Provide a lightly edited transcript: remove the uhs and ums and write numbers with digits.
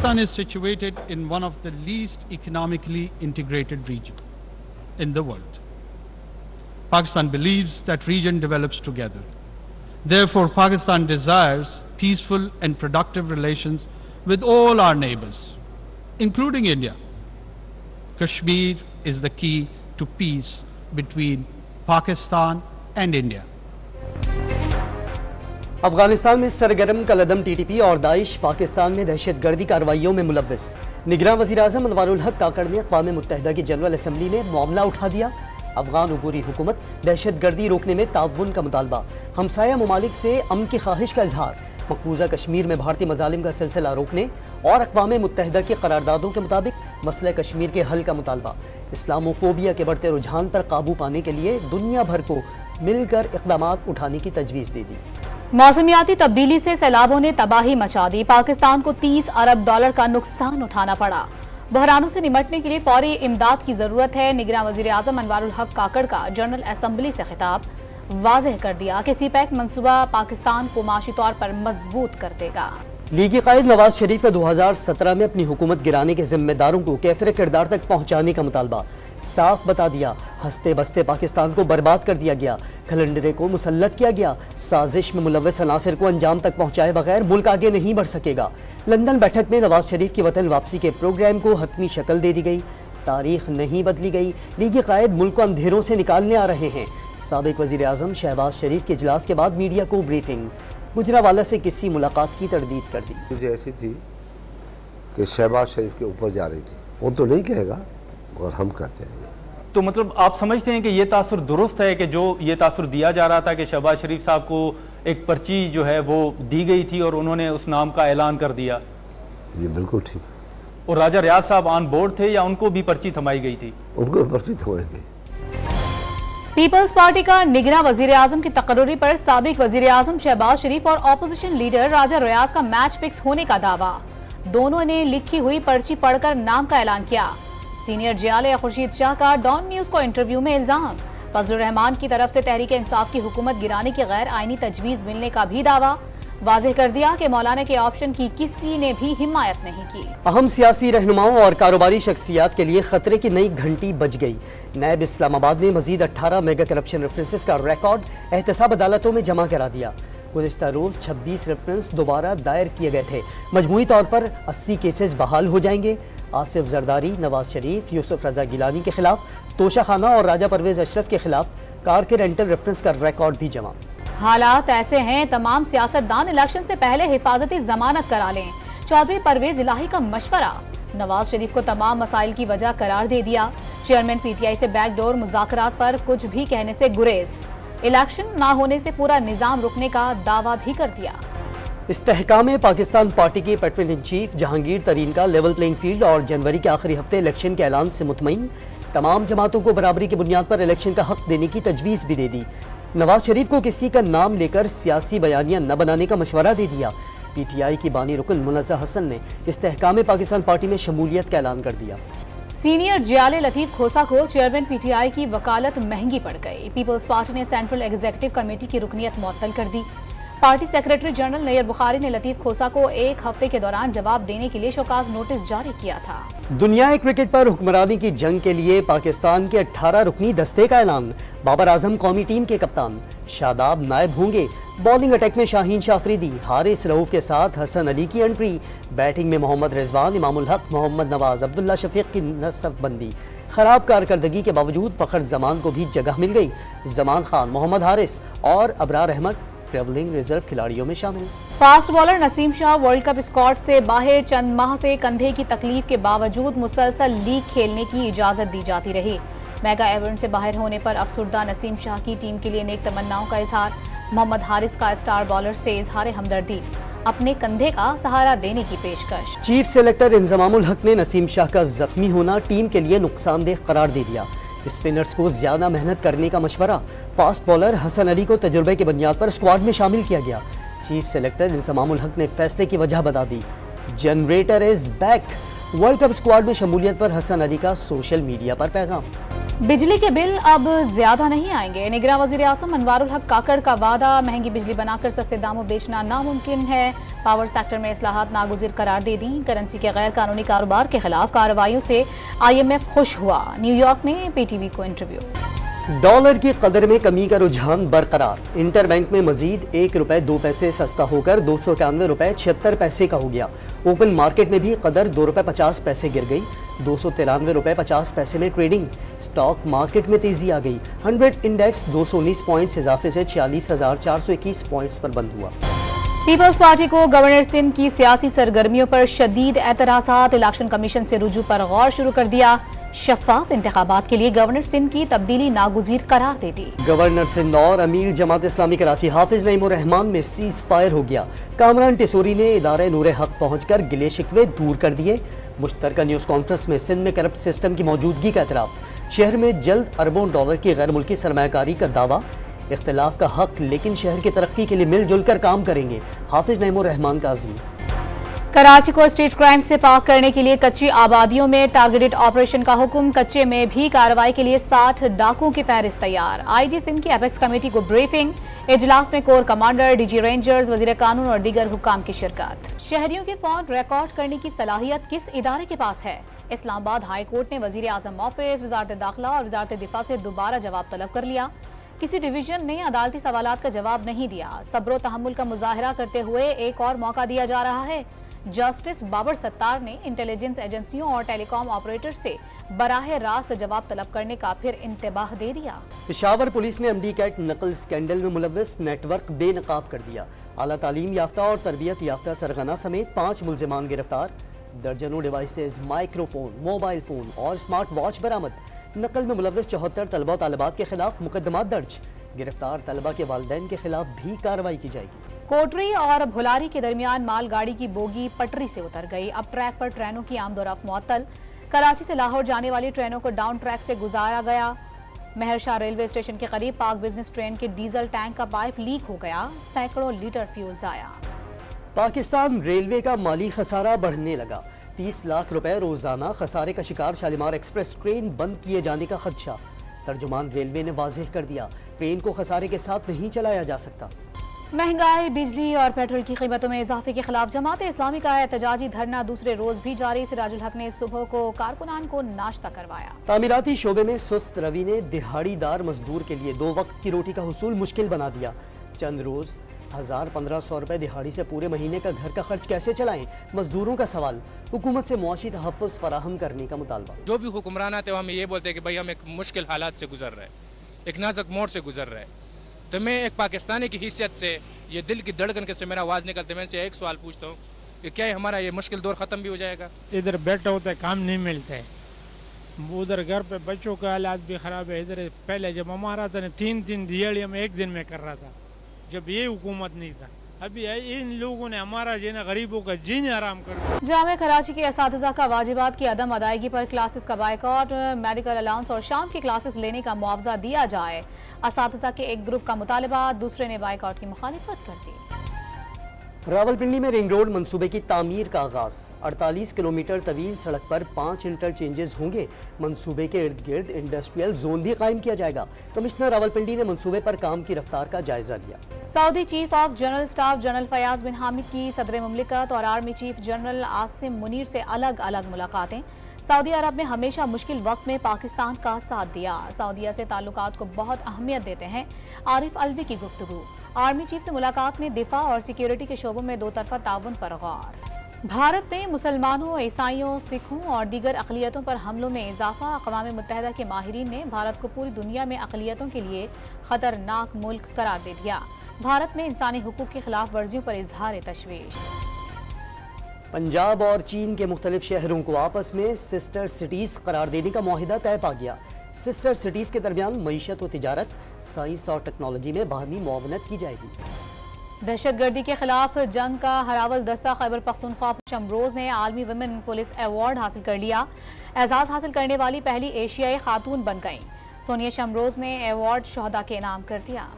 Pakistan is situated in one of the least economically integrated regions in the world. Pakistan believes that region develops together. Therefore, Pakistan desires peaceful and productive relations with all our neighbors, including India. Kashmir is the key to peace between Pakistan and India. Afghanistan میں سرگرم کالعدم T T P اور داعش پاکستان میں دہشت گردی کارروائیوں میں ملوث نگراں وزیر اعظم انوار الحق کاکڑ نے اقوام متحدہ کی جنرل اسمبلی میں معاملہ اٹھا دیا. افغان عبوری حکومت دہشت گردی روکنے میں تعاون کا مطالبہ, ہمسایہ ممالک سے امن کی خواہش کا اظہار, مقبوضہ کشمیر میں بھارتی مظالم کا سلسلہ روکنے اور اقوام متحدہ کی قراردادوں کے مطابق مسئلہ کشمیر کے حل کا مطالبہ. اسلاموفوبیا کے بڑھتے رجحان پر قابو پانے کے لیے دنیا بھر کو مل کر اقدامات اٹھانے کی تجویز دے دی. موسمیاتی تبدیلی سے سیلابوں نے تباہی مچا دی. پاکستان کو $30 ارب کا نقصان اٹھانا پڑا. بحرانوں سے نمٹنے کے لیے فوری امداد کی ضرورت ہے. نگراں وزیر اعظم انوار الحق کاکڑ کا جنرل اسمبلی سے خطاب, واضح کر دیا کہ سی پیک منصوبہ پاکستان کو معاشی طور پر مضبوط کر دے گا. لیگی قائد نواز شریف کا 2017 میں اپنی حکومت گرانے کے ذمہ داروں کو کیفر کردار تک پہنچانے کا مطالبہ. صاف بتا دیا, ہنستے بستے پاکستان کو برباد کر دیا گیا, کھلنڈرے کو مسلط کیا گیا, سازش میں ملوث عناصر کو انجام تک پہنچائے بغیر ملک آگے نہیں بڑھ سکے گا. لندن بیٹھک میں نواز شریف کی وطن واپسی کے پروگرام کو حتمی شکل دے دی گئی. تاریخ نہیں بدلی گئی. لیگی قائد ملک کو اندھیروں سے نکالنے آ رہے ہیں. سابق وزیر اعظم شہباز شریف کے اجلاس کے بعد میڈیا کو بریفنگ, گجراوالا سے کسی ملاقات کی تردید کر دی. مجھے ایسی تھی کہ شہباز شریف کے اوپر جا رہی تھی, وہ تو نہیں کہے گا اور ہم کہتے ہیں. تو مطلب آپ سمجھتے ہیں کہ یہ تاثر درست ہے کہ جو یہ تاثر دیا جا رہا تھا کہ شہباز شریف صاحب کو ایک پرچی جو ہے وہ دی گئی تھی اور انہوں نے اس نام کا اعلان کر دیا؟ یہ بالکل ٹھیک. اور راجہ ریاض صاحب آن بورڈ تھے یا ان کو بھی پرچی تھمائی گئی تھی؟ ان کو پرچی تھمائی گئی. پیپلز پارٹی کا نگراں وزیر اعظم کی تقرری پر سابق وزیر اعظم شہباز شریف اور اپوزیشن لیڈر راجہ ریاض کا میچ فکس ہونے کا دعویٰ. دونوں نے لکھی ہوئی پرچی پڑھ کر نام کا اعلان کیا. سینئر جیالے خورشید شاہ کا ڈان نیوز کو انٹرویو میں الزام. فضل الرحمان کی طرف سے تحریک انصاف کی حکومت گرانے کی غیر آئینی تجویز ملنے کا بھی دعویٰ. واضح کر دیا کہ مولانا کے آپشن کی کسی نے بھی حمایت نہیں کی. اہم سیاسی رہنماؤں اور کاروباری شخصیات کے لیے خطرے کی نئی گھنٹی بج گئی. نیب اسلام آباد نے مزید 18 میگا کرپشن ریفرنسز کا ریکارڈ احتساب عدالتوں میں جمع کرا دیا. گزشتہ روز 26 ریفرنس دوبارہ دائر کیے گئے تھے. مجموعی طور پر 80 کیسز بحال ہو جائیں گے. آصف زرداری, نواز شریف, یوسف رضا گیلانی کے خلاف, توشہ خانہ اور راجہ پرویز اشرف کے خلاف کار کے رینٹل ریفرنس کا ریکارڈ بھی جمع. حالات ایسے ہیں تمام سیاستدان الیکشن سے پہلے حفاظتی ضمانت کرا لیں. چودھری پرویز الہی کا مشورہ. نواز شریف کو تمام مسائل کی وجہ قرار دے دیا. چیئرمین پی ٹی آئی سے بیک ڈور مذاکرات پر کچھ بھی کہنے سے گریز. الیکشن نہ ہونے سے پورا نظام رکنے کا دعویٰ بھی کر دیا. استحکام پاکستان پارٹی کے پیٹرن ان چیف جہانگیر ترین کا لیول پلینگ فیلڈ اور جنوری کے آخری ہفتے الیکشن کے اعلان سے مطمئن. تمام جماعتوں کو برابری کی بنیاد پر الیکشن کا حق دینے کی تجویز بھی دے دی. نواز شریف کو کسی کا نام لے کر سیاسی بیانیہ نہ بنانے کا مشورہ دے دیا. پی ٹی آئی کی بانی رکن منزہ حسن نے استحکام پاکستان پارٹی میں شمولیت کا اعلان کر دیا. سینئر جیالے لطیف کھوسا کو چیئرمین پی ٹی آئی کی وکالت مہنگی پڑ گئی. پیپلز پارٹی نے سینٹرل ایگزیکٹو کمیٹی کی رکنیت معطل کر دی. پارٹی سیکریٹری جنرل نیئر بخاری نے لطیف کھوسا کو ایک ہفتے کے دوران جواب دینے کے لیے شوکاز نوٹس جاری کیا تھا. دنیا کرکٹ پر حکمرانی کی جنگ کے لیے پاکستان کے 18 رکنی دستے کا اعلان. بابر اعظم قومی ٹیم کے کپتان, شاداب نائب ہوں گے. بالنگ اٹیک میں شاہین شاہ افریدی, حارث رؤوف کے ساتھ حسن علی کی انٹری. بیٹنگ میں محمد رضوان, امام الحق, محمد نواز, عبداللہ شفیق کی نصب بندی. خراب کارکردگی کے باوجود فخر زمان کو بھی جگہ مل گئی. زمان خان, محمد حارث اور ابرار احمد ٹریولنگ ریزرو کھلاڑیوں میں شامل. فاسٹ بالر نسیم شاہ ورلڈ کپ اسکواڈ سے باہر. چند ماہ سے کندھے کی تکلیف کے باوجود مسلسل لیگ کھیلنے کی اجازت دی جاتی رہی. میگا ایونٹ سے باہر ہونے پر افسردہ نسیم شاہ کی ٹیم کے لیے نیک تمناؤں کا اظہار. محمد حارث کا اسٹار بالر سے اظہار ہمدردی, اپنے کندھے کا سہارا دینے کی پیشکش. چیف سلیکٹر انضمام الحق نے نسیم شاہ کا زخمی ہونا ٹیم کے لیے نقصان دہ قرار دے دیا. اسپنرز کو زیادہ محنت کرنے کا مشورہ. فاسٹ بالر حسن علی کو تجربے کی بنیاد پر اسکواڈ میں شامل کیا گیا. چیف سلیکٹر انضمام الحق نے فیصلے کی وجہ بتا دی. جنریٹر از بیک. ورلڈ کپ اسکواڈ میں شمولیت پر حسن علی کا سوشل میڈیا پر پیغام. बिजली के बिल अब ज्यादा नहीं आएंगे। निगरान वजीर आजम अनवारुल हक काकड़ का वादा, महंगी बिजली बनाकर सस्ते दामों बेचना नामुमकिन है। पावर सेक्टर में इस्लाहात नागुज़िर करार दे दी। करेंसी के गैर कानूनी कारोबार के खिलाफ कार्रवाइयों से IMF खुश हुआ। न्यूयॉर्क में PTV को इंटरव्यू। डॉलर की कदर में कमी का रुझान बरकरार। इंटर बैंक में मजीद ₹1.02 सस्ता होकर 291 रुपए 76 पैसे का हो गया। ओपन मार्केट में भी कदर ₹2.50 गिर गई। 293 रुपए 50 पैसे में ट्रेडिंग। स्टॉक मार्केट में तेजी आ गई। 100 इंडेक्स 219 पॉइंट्स इजाफे से 46,421 पॉइंट्स पर बंद हुआ। पीपल्स पार्टी को गवर्नर सिंध की सियासी सरगर्मियों पर शदीद एतराज़ात। इलेक्शन कमीशन से रुजू पर गौर शुरू कर दिया। शफाफ इंतखाबात के लिए गवर्नर सिंध की तब्दीली नागुज़ीर करार दे दी। गवर्नर सिंध और अमीर जमात इस्लामी कराची हाफिज नईमुर रहमान में सीज फायर हो गया। कामरान टिसोरी ने इदारे नूर हक पहुंचकर गिले शिकवे दूर कर दिए। मुश्तरका न्यूज़ कॉन्फ्रेंस में सिंध में करप्ट सिस्टम की मौजूदगी का एतराफ़। शहर में जल्द अरबों डॉलर की गैर मुल्की सरमायाकारी का दावा। इख्तिलाफ का हक, लेकिन शहर की तरक्की के लिए मिलजुल कर काम करेंगे। हाफिज नईमुर रहमान का अज़्म। कराची को स्ट्रीट क्राइम से पाक करने के लिए कच्ची आबादियों में टारगेटेड ऑपरेशन का हुक्म। कच्चे में भी कार्रवाई के लिए 60 डाकुओं की फहरिस्त तैयार। IG सिंध की एपेक्स कमेटी को ब्रीफिंग। इजलास में कोर कमांडर, DG रेंजर्स, वजीर कानून और दीगर हुक्काम की शिरकत। शहरियों के फोन रिकॉर्ड करने की सलाहियत किस इदारे के पास है? इस्लामाबाद हाई कोर्ट ने वजीर आजम ऑफिस, वजारत दाखिला और वजारत दिफा से दोबारा जवाब तलब कर लिया। किसी डिवीजन ने अदालती सवालात का जवाब नहीं दिया। सब्र तहम्मुल का मुजाहरा करते हुए एक और मौका दिया जा रहा है। जस्टिस बाबर सत्तार ने इंटेलिजेंस एजेंसियों और टेलीकॉम ऑपरेटर से बराह रास्त जवाब तलब करने का फिर इंतबाह दे दिया। पेशावर पुलिस ने MD कैट नकल स्कैंडल में मुलव्वस नेटवर्क बेनकाब कर दिया। आला तालीम याफ्ता और तरबियत याफ्ता सरगना समेत 5 मुल्जिमान गिरफ्तार। दर्जनों डिवाइसेज, माइक्रोफोन, मोबाइल फोन और स्मार्ट वॉच बरामद। नकल में मुलव्वस 74 तलबा और तालिबात के खिलाफ मुकदमात दर्ज। गिरफ्तार तलबा के वालिदैन के खिलाफ भी कार्रवाई की जाएगी। कोटरी और भुलारी के दरमियान मालगाड़ी की बोगी पटरी से उतर गई। अब ट्रैक पर ट्रेनों की आमदोरफ्त मुअत्तल। कराची से लाहौर जाने वाली ट्रेनों को डाउन ट्रैक से गुजारा गया। मेहरशाह रेलवे स्टेशन के करीब पाक बिजनेस ट्रेन के डीजल टैंक का पाइप लीक हो गया। सैकड़ों लीटर फ्यूल जाया। पाकिस्तान रेलवे का माली खसारा बढ़ने लगा। 30 लाख रुपए रोजाना खसारे का शिकार शालीमार एक्सप्रेस ट्रेन बंद किए जाने का खदशा। तर्जुमान रेलवे ने वाज़ेह कर दिया, ट्रेन को खसारे के साथ नहीं चलाया जा सकता। महंगाई, बिजली और पेट्रोल की कीमतों में इजाफे के खिलाफ जमात इस्लामी का एहतजाजी धरना दूसरे रोज भी जारी। सिराजुल हक ने सुबह को कारकुनान को नाश्ता करवाया। तामीराती शोबे में सुस्त रवि ने दिहाड़ीदार मजदूर के लिए 2 वक्त की रोटी का हुसूल मुश्किल बना दिया। चंद रोज 1000-1500 रुपए दिहाड़ी से पूरे महीने का घर का खर्च कैसे चलाएं? मजदूरों का सवाल। हुकूमत से मुआशी तहफ़्फ़ुज़ फराहम करने का मुतालबा। जो भी हुक्मरान आते हैं हमें ये बोलते हैं कि भाई हम एक मुश्किल हालात से गुजर रहे हैं, एक नाजुक मोड़ से गुजर रहे हैं। तो मैं एक पाकिस्तानी की हैसियत से, ये दिल की धड़कन के से मेरा आवाज़ निकलते, मैं इनसे एक सवाल पूछता हूँ कि क्या हमारा ये मुश्किल दौर ख़त्म भी हो जाएगा? इधर बैठा होता है, काम नहीं मिलता है। उधर घर पे बच्चों का हालात भी ख़राब है। इधर पहले जब हमारा था 3 दिहाड़ियाँ में 1 दिन में कर रहा था, जब ये हुकूमत नहीं था। अभी इन लोगों ने हमारा जो है ना गरीबों का जीने आराम कर दिया। जामिया कराची के असातिज़ा का वाजिबात की अदम अदायगी पर क्लासेस का बाइकआउट। मेडिकल अलाउंस और शाम की क्लासेस लेने का मुआवजा दिया जाए। असातिज़ा के एक ग्रुप का मुतालिबा, दूसरे ने बाइकआउट की मुखालिफत कर दी। रावलपिंडी में रिंग रोड मंसूबे की तामीर का आगाज। 48 किलोमीटर तवील सड़क पर 5 इंटरचेंजेस होंगे। मंसूबे के इर्द गिर्द इंडस्ट्रियल जोन भी कायम किया जाएगा। कमिश्नर रावलपिंडी ने मंसूबे पर काम की रफ्तार का जायजा लिया। Saudi chief of general staff general Fayyaz bin Hamid की सदर मुमलिकत और army chief general Asim Munir से अलग अलग मुलाकातें। सऊदी अरब ने हमेशा मुश्किल वक्त में पाकिस्तान का साथ दिया। सऊदीया से ताल्लुकात को बहुत अहमियत देते हैं। आरिफ अलवी की गुफ्तगू। आर्मी चीफ से मुलाकात में दिफा और सिक्योरिटी के शोबों में 2 तरफा ताउन पर गौर। भारत में मुसलमानों, ईसाइयों, सिखों और दीगर अक़लियतों पर हमलों में इजाफा। अक़वाम मुत्तहिदा के माहिरीन ने भारत को पूरी दुनिया में अक़लियतों के लिए खतरनाक मुल्क करार दे दिया। भारत में इंसानी हुकूक की खिलाफ वर्जियों पर इजहार तशवीश। पंजाब और चीन के मुख्तलिफ शहरों को आपस में सिस्टर सिटीज करार देने का मुआहिदा तय पा गया। सिस्टर सिटीज के दरमियान मईशत व तिजारत, साइंस और टेक्नोलॉजी में बाहमी मुआवनत की जाएगी। दहशतगर्दी के खिलाफ जंग का हरावल दस्ता खैबर पख्तूनख्वा शमरोज ने आलमी वुमेन पुलिस अवार्ड हासिल कर लिया। एजाज हासिल करने वाली पहली एशियाई खातून बन गईं। सोनिया शमरोज ने अवार्ड शोहदा के नाम कर दिया।